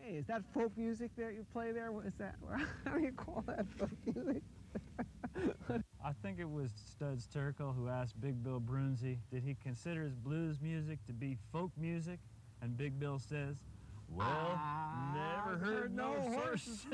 Hey, is that folk music that you play there? What is that? How do you call that folk music? I think it was Studs Terkel who asked Big Bill Brunzi, did he consider his blues music to be folk music? And Big Bill says, well, never heard no horse.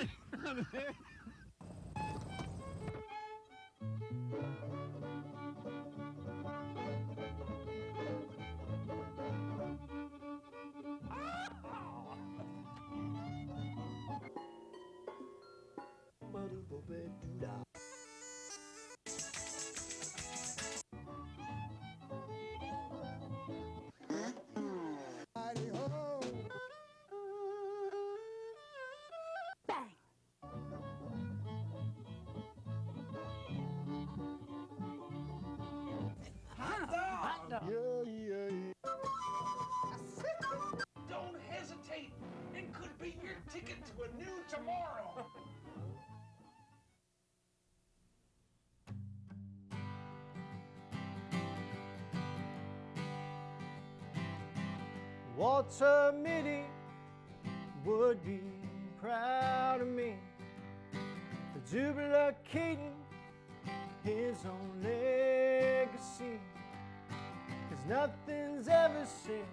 Don't hesitate. It could be your ticket to a new tomorrow. Walter Mitty would be proud of me for duplicating his own legacy. 'Cause nothing's ever said,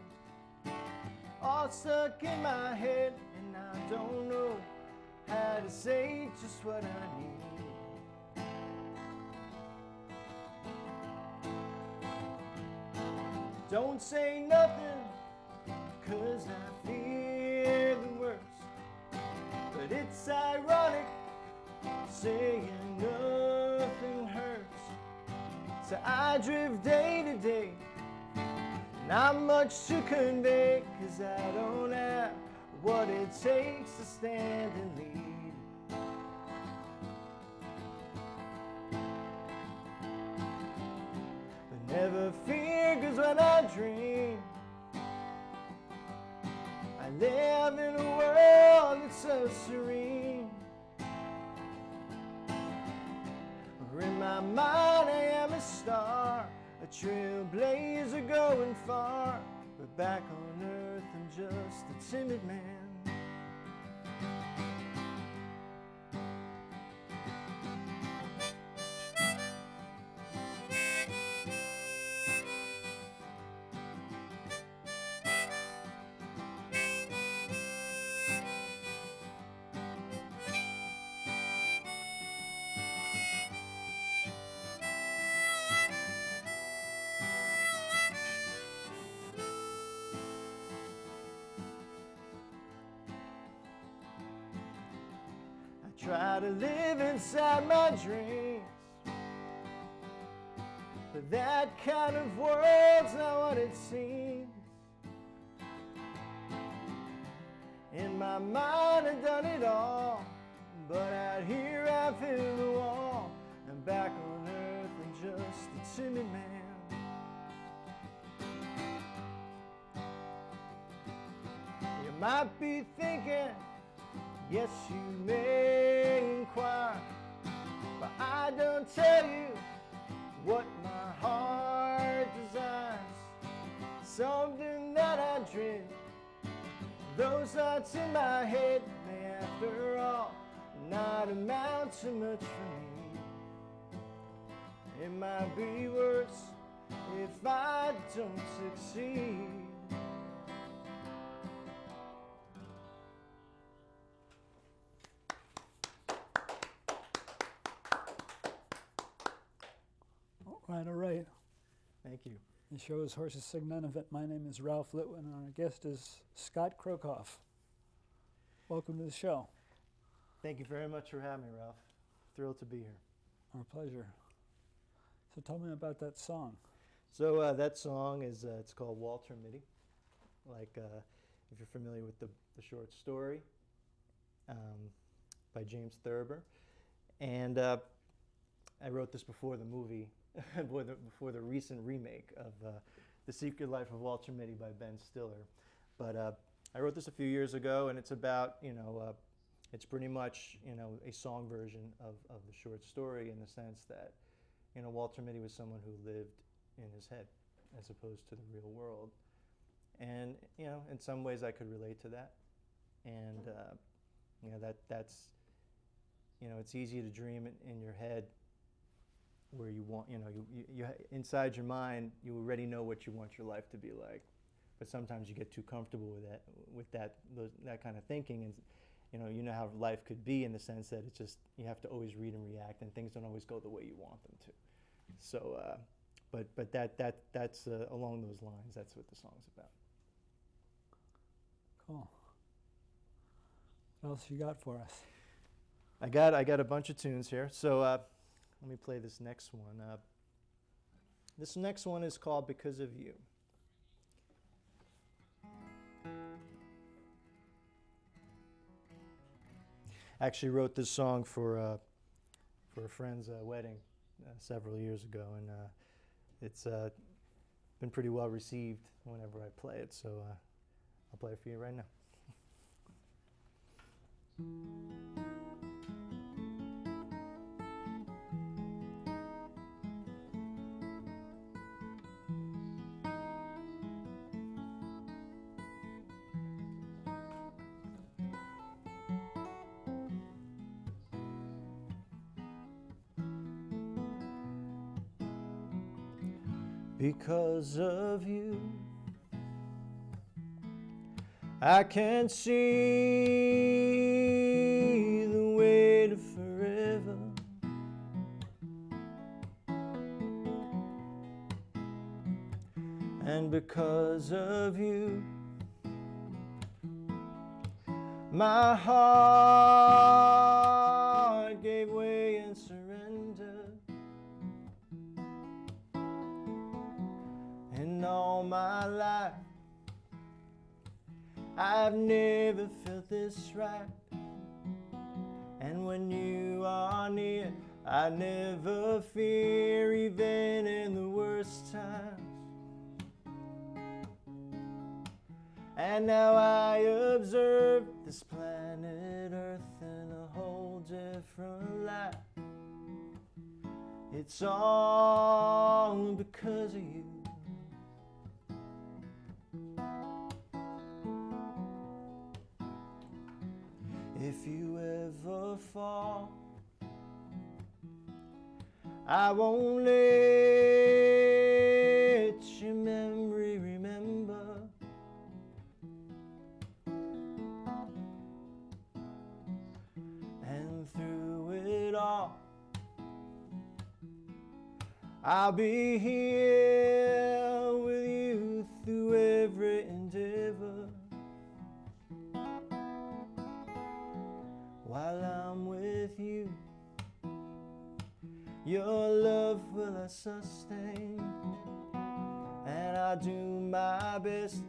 all stuck in my head, and I don't know how to say just what I need. Don't say nothing, 'cause I fear the worst. But it's ironic saying nothing hurts. So I drift day to day, not much to convey, 'cause I don't have what it takes to stand and lead. But never fear, 'cause when I dream, I live in a world that's so serene. Where in my mind I am a star, a trailblazer going far. But back on earth I'm just a timid man. Try to live inside my dreams, but that kind of world's not what it seems. In my mind I've done it all, but out here I feel the wall. And back on earth I'm just a timid man. You might be thinking, yes, you may inquire, but I don't tell you what my heart desires. Something that I dream, those thoughts in my head may after all not amount to much for me. It might be worse if I don't succeed. All right. Thank you. The show is Horses Sing None of It. My name is Ralph Litwin, and our guest is Scott Krokoff. Welcome to the show. Thank you very much for having me, Ralph. Thrilled to be here. Our pleasure. So tell me about that song. So that song is it's called Walter Mitty. Like if you're familiar with the short story by James Thurber, and I wrote this before the movie, before the recent remake of The Secret Life of Walter Mitty by Ben Stiller. But I wrote this a few years ago, and it's about it's pretty much a song version of the short story, in the sense that Walter Mitty was someone who lived in his head as opposed to the real world. And in some ways I could relate to that. and you know that's it's easy to dream it in your head where you want you inside your mind you already know what you want your life to be like, but sometimes you get too comfortable with that kind of thinking, and you know how life could be in the sense that it's just you have to always read and react, and things don't always go the way you want them to. So but that's along those lines. That's what the song's about. Cool. What else you got for us? I got a bunch of tunes here. So let me play this next one. This next one is called "Because of You." Actually wrote this song for a friend's wedding several years ago, and it's been pretty well received whenever I play it. So I'll play it for you right now. Because of you, I can see the weight of forever. And because of you, my heart gave way and surrendered. In all my life, I've never felt this right. And when you are near, I never fear, even in the worst times. And now I observe this planet Earth in a whole different light. It's all because of you. If you ever fall, I won't let your memory remember. And through it all, I'll be here with you through every endeavor. While I'm with you, your love will I sustain, and I'll do my best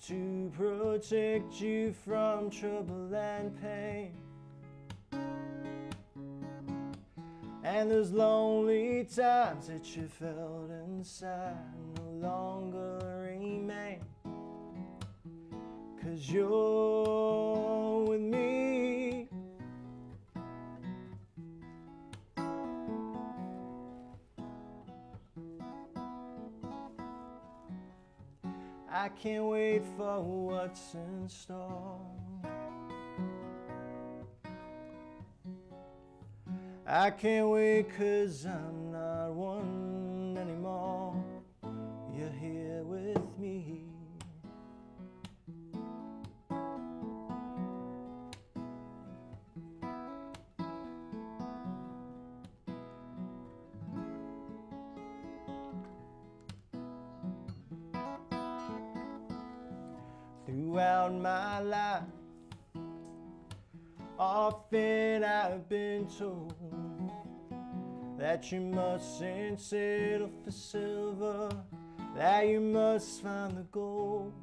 to protect you from trouble and pain. And those lonely times that you felt inside no longer remain, 'cause you're with me. I can't wait for what's in store. I can't wait 'cause I'm not one anymore. You're here with me. Throughout my life, often I've been told that you mustn't settle for silver, that you must find the gold.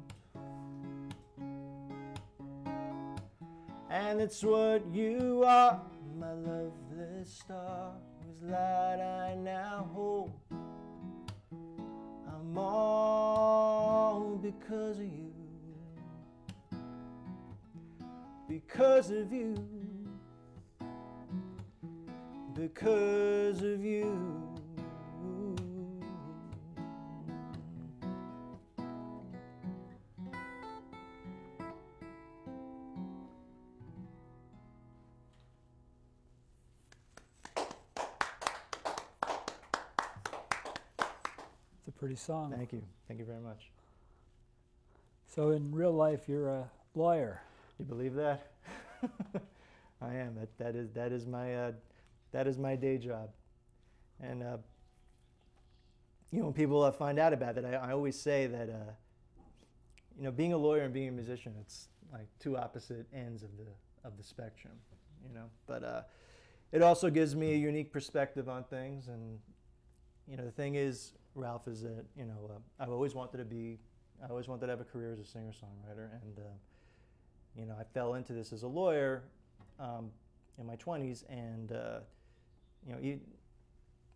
And it's what you are, my lovely star, whose light I now hold. I'm all because of you. Because of you, because of you. pretty song. Thank you. Thank you very much. So in real life, you're a lawyer. You believe that? I am. That is my day job. And when people find out about it, I always say that being a lawyer and being a musician, it's like two opposite ends of the spectrum. But it also gives me a unique perspective on things. And the thing is, Ralph, is that I've always wanted to have a career as a singer-songwriter, and I fell into this as a lawyer in my 20s, and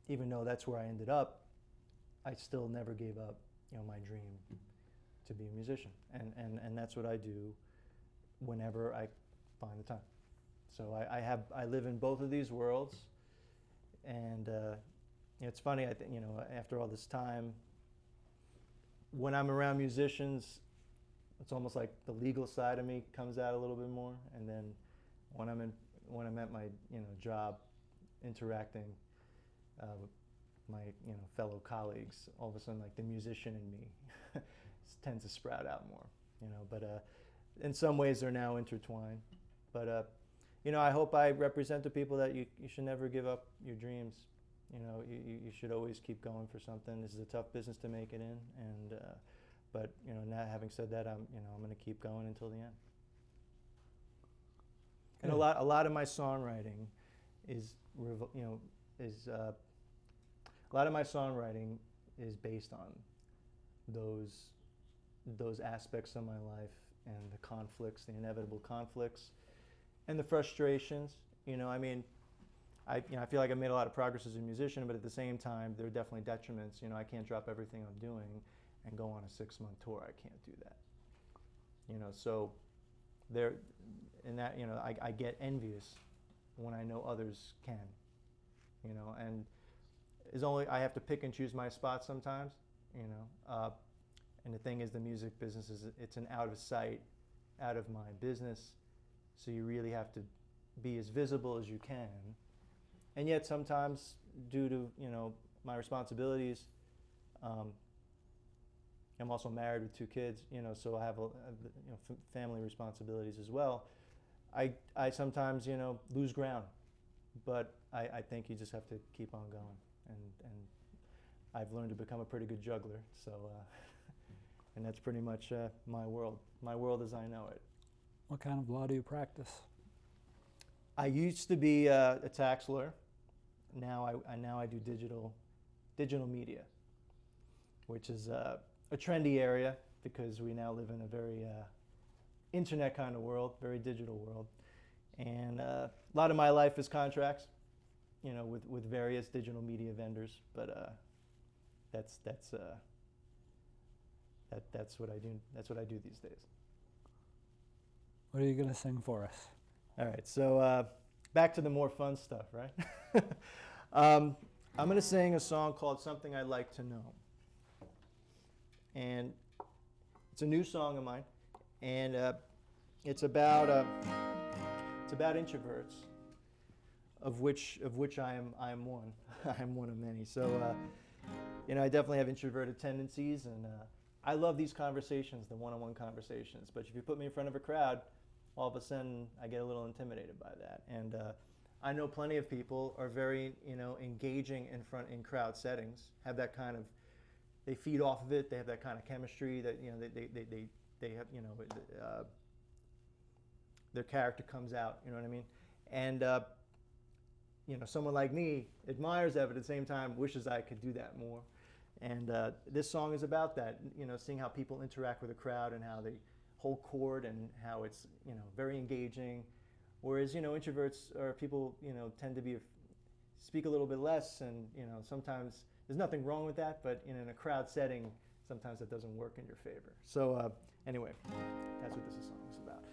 even though that's where I ended up, I still never gave up my dream to be a musician, and that's what I do whenever I find the time. So I live in both of these worlds, and it's funny. I think after all this time, when I'm around musicians, it's almost like the legal side of me comes out a little bit more, and then when I'm at my job, interacting with my fellow colleagues, all of a sudden like the musician in me tends to sprout out more. But in some ways they're now intertwined. But I hope I represent to people that you should never give up your dreams. You should always keep going for something. This is a tough business to make it in, and but now having said that, I'm going to keep going until the end. And a lot of my songwriting is based on those aspects of my life and the conflicts, the inevitable conflicts, and the frustrations. I feel like I've made a lot of progress as a musician, but at the same time, there are definitely detriments. I can't drop everything I'm doing and go on a 6-month tour. I can't do that. So there, in that, I get envious when I know others can. And I have to pick and choose my spots sometimes. And the thing is, the music business it's an out of sight, out of mind business. So you really have to be as visible as you can. And yet sometimes, due to my responsibilities, I'm also married with 2 kids, so I have family responsibilities as well. I sometimes lose ground, but I think you just have to keep on going, and I've learned to become a pretty good juggler. So, and that's pretty much my world as I know it. What kind of law do you practice? I used to be a tax lawyer. Now I do digital media, which is a trendy area because we now live in a very internet kind of world, very digital world, and a lot of my life is contracts, with various digital media vendors. But that's what I do. That's what I do these days. What are you going to sing for us? All right, so back to the more fun stuff, right? I'm going to sing a song called "Something I'd Like to Know," and it's a new song of mine, and it's about introverts, of which I am one. I'm one of many. So I definitely have introverted tendencies, and I love these conversations, the one-on-one conversations. But if you put me in front of a crowd, all of a sudden I get a little intimidated by that. And I know plenty of people are very engaging in crowd settings, have that kind of, they feed off of it, they have that kind of chemistry that they have, their character comes out, you know what I mean? And someone like me admires that, but at the same time wishes I could do that more. And this song is about that, seeing how people interact with a crowd and how they hold court and how it's very engaging, whereas introverts or people tend to speak a little bit less, and sometimes there's nothing wrong with that, but in a crowd setting sometimes that doesn't work in your favor. So anyway, that's what this song is about.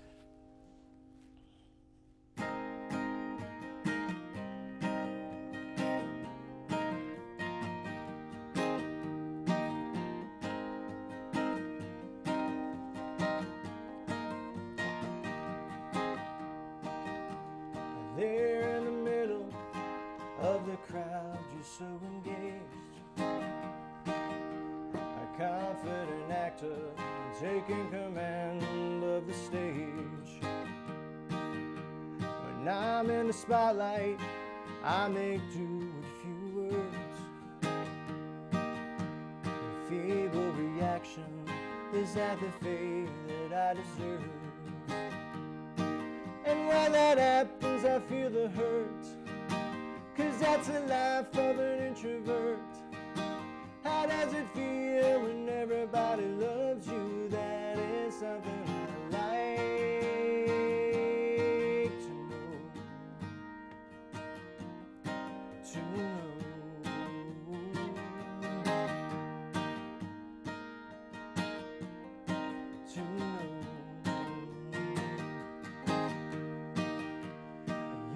There in the middle of the crowd, you're so engaged. taking command of the stage. When I'm in the spotlight, I make do with few words. The feeble reaction is at the fate that I deserve. And when that happens, I feel the hurt, 'cause that's the life of an introvert. How does it feel when everybody loves you? That is something I like to know. To know. To know.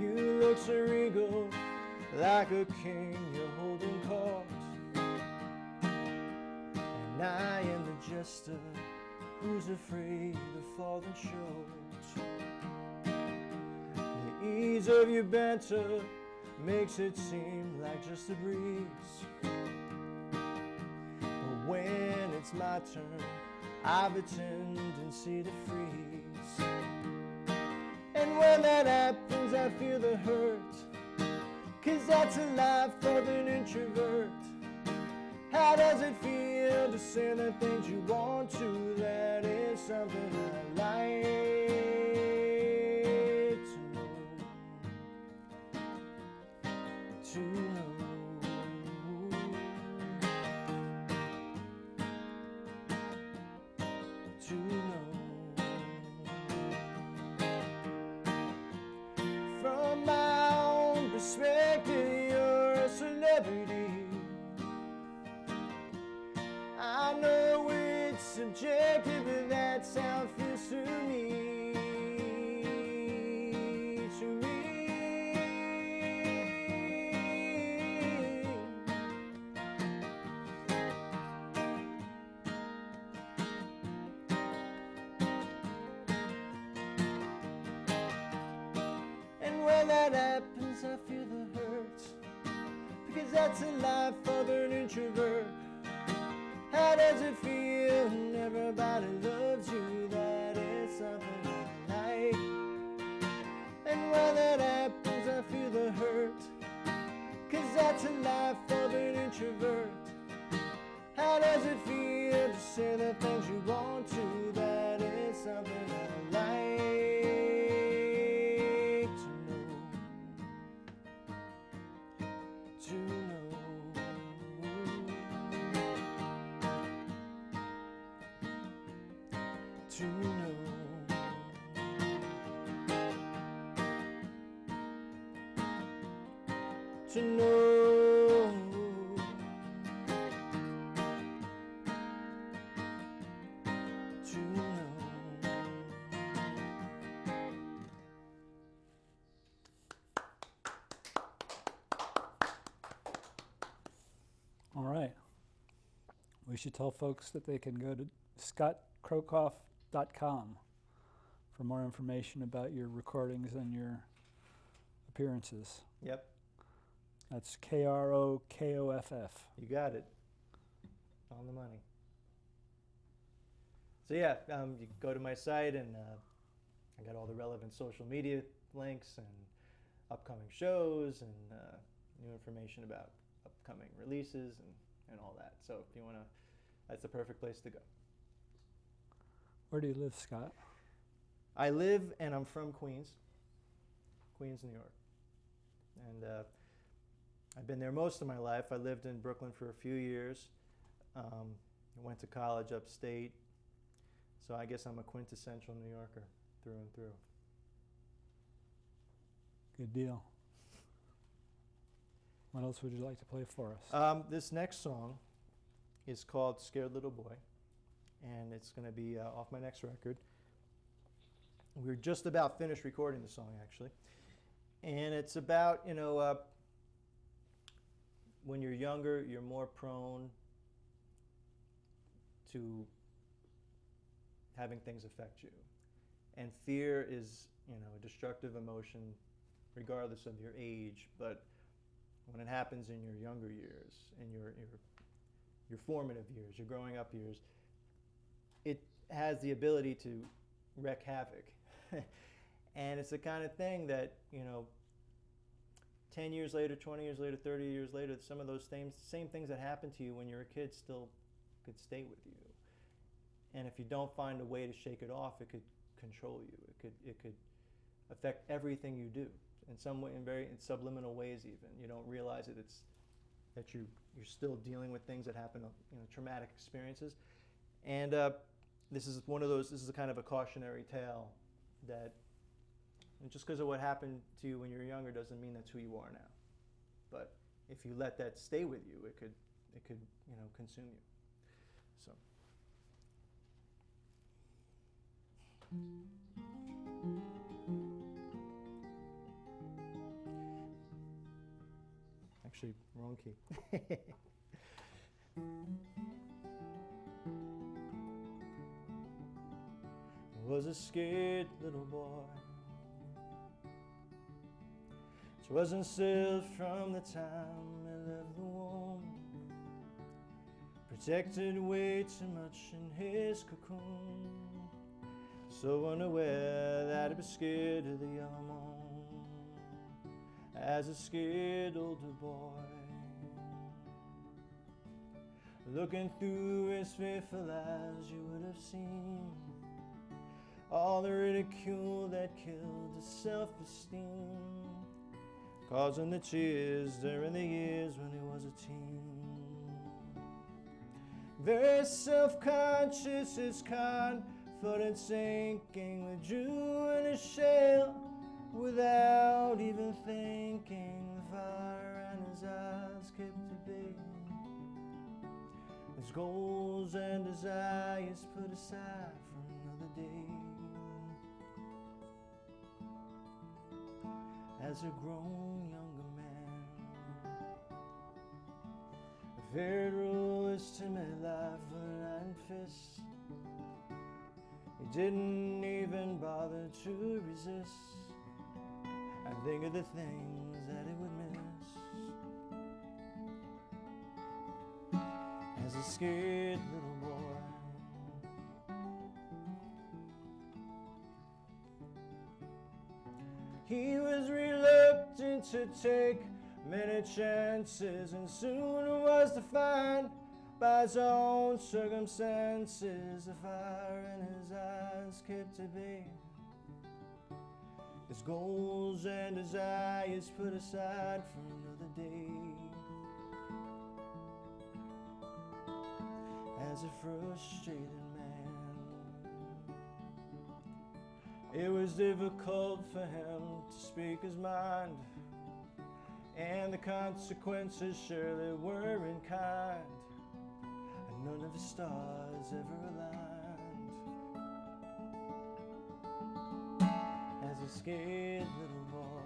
You look so regal, like a king you're holding court. And I am the jester who's afraid of falling short. The ease of your banter makes it seem like just a breeze. But when it's my turn, I pretend and see the freeze. And when that happens, I feel the hurt, 'cause that's the life of an introvert. How does it feel to say the things you want to? That is something I like to know. To know. To know. From my own perspective, you're a celebrity. I know it's subjective, but that's how it feels to me. To me. And when that happens, I feel the hurt, because that's the life of an introvert. How does it feel when everybody loves you? That is something I like. And when that happens, I feel the hurt, 'cause that's the life of an introvert. How does it feel to say the things you want to? That is something I like to know. To know. To know. To know. To know. All right. We should tell folks that they can go to scottkrokoff.com for more information about your recordings and your appearances. Yep, That's Krokoff. you got it. On the money. So yeah, you can go to my site, and I got all the relevant social media links and upcoming shows and new information about upcoming releases and all that. So if you want to, that's the perfect place to go. Where do you live, Scott? I live, and I'm from Queens, New York. And I've been there most of my life. I lived in Brooklyn for a few years. I went to college upstate. So I guess I'm a quintessential New Yorker through and through. Good deal. What else would you like to play for us? This next song is called Scared Little Boy, and it's going to be off my next record. We're just about finished recording the song, actually. And it's about, when you're younger, you're more prone to having things affect you. And fear is, a destructive emotion regardless of your age, but when it happens in your younger years, in your formative years, your growing up years, it has the ability to wreak havoc. And it's the kind of thing that, 10 years later, 20 years later, 30 years later, some of those same things that happened to you when you were a kid still could stay with you. And if you don't find a way to shake it off, it could control you. It could affect everything you do in some way, in subliminal ways even. You don't realize it. That you're still dealing with things that happen, traumatic experiences. And this is one of those. This is a kind of a cautionary tale that. And just because of what happened to you when you were younger doesn't mean that's who you are now. But if you let that stay with you, it could consume you. So. Actually, wrong key. I was a scared little boy. Wasn't still from the time I left the womb. Protected way too much in his cocoon. So unaware that he was scared of the unknown. As a scared older boy. Looking through his fearful eyes, you would have seen all the ridicule that killed his self-esteem. Causing the tears during the years when he was a teen. Very self-conscious, his confidence sinking, withdrew in his shell without even thinking. The fire in his eyes kept at bay. His goals and desires put aside for another day. As a grown younger man, a feared rule is timid life with an iron fist. He didn't even bother to resist. I think of the things that he would miss. As a scared little boy. He was reluctant to take many chances, and soon was defined by his own circumstances. The fire in his eyes kept at bay. His goals and desires put aside for another day. As a frustrated man, it was difficult for him to speak his mind, and the consequences surely weren't kind, and none of the stars ever aligned. As a scared little boy,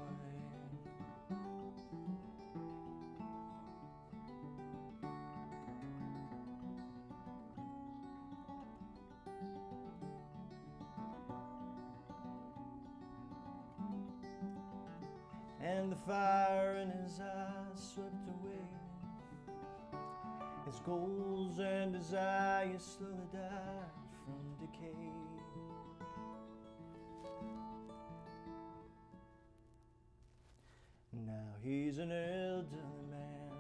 and the fire in his eyes swept away. His goals and desires slowly died from decay. Now he's an elderly man,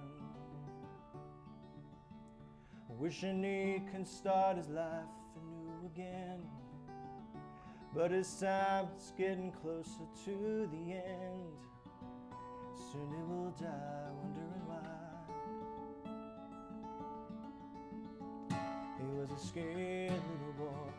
wishing he can start his life anew again. But his time's getting closer to the end. Soon he will die wondering why. He was a scared little boy.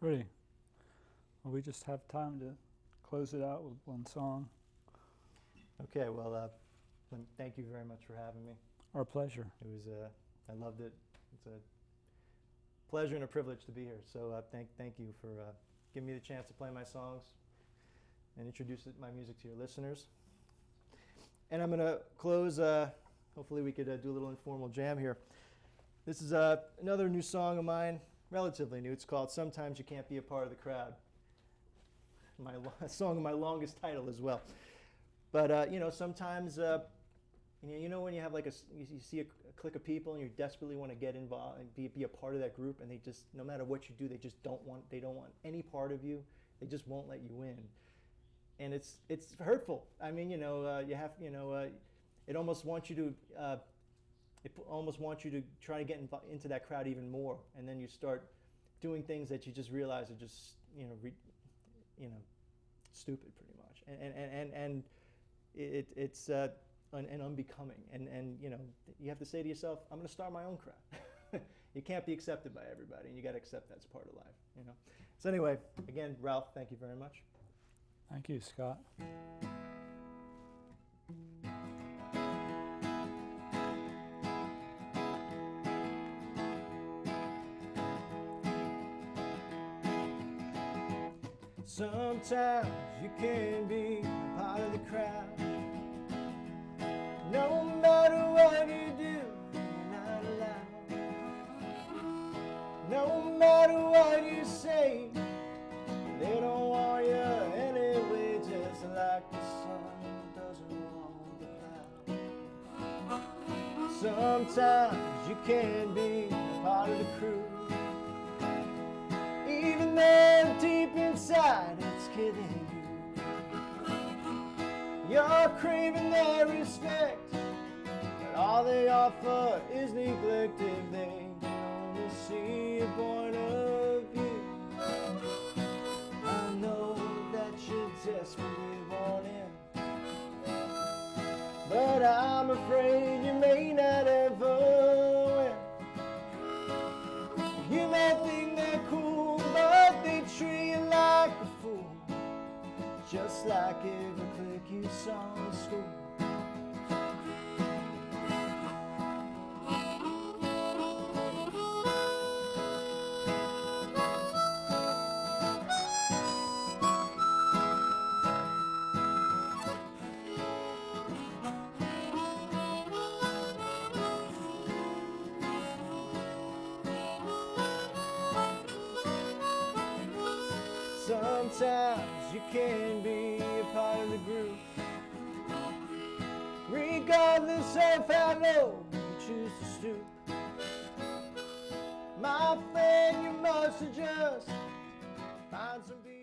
Pretty. Well, we just have time to close it out with one song. Okay, well, thank you very much for having me. Our pleasure. It was, I loved it. It's a pleasure and a privilege to be here. So thank you for giving me the chance to play my songs and introduce my music to your listeners. And I'm going to close, hopefully we could do a little informal jam here. This is another new song of mine, relatively new. It's called Sometimes You Can't Be a Part of the Crowd. A song of my longest title as well. But, you know, sometimes, you know when you have like you see a clique of people and you desperately want to get involved and be a part of that group, and they just, no matter what you do, they don't want any part of you. They just won't let you in. And it's hurtful. I mean, you know, you have, you know, it almost wants you to try to get into that crowd even more, and then you start doing things that you just realize are just, you know, stupid pretty much, and it's unbecoming, and you know, you have to say to yourself, I'm going to start my own crowd. You can't be accepted by everybody, and you got to accept that's part of life, you know. So anyway, again, Ralph, thank you very much. Thank you, Scott. Sometimes you can be a part of the crowd. No matter what you do, you're not allowed. No matter what you say, they don't want you anyway, just like the sun doesn't want the cloud. Sometimes you can be a part of the crew, even though deep inside it's killing you. You're craving their respect, but all they offer is neglect if they can only see a point of view. I know that you desperately want in, but I'm afraid you may not ever win. You may think they're cool, but they treat you like a fool, just like every clique you saw in school. Sometimes you can be a part of the group, regardless of how low you choose to stoop. My friend, you must adjust, find some peace.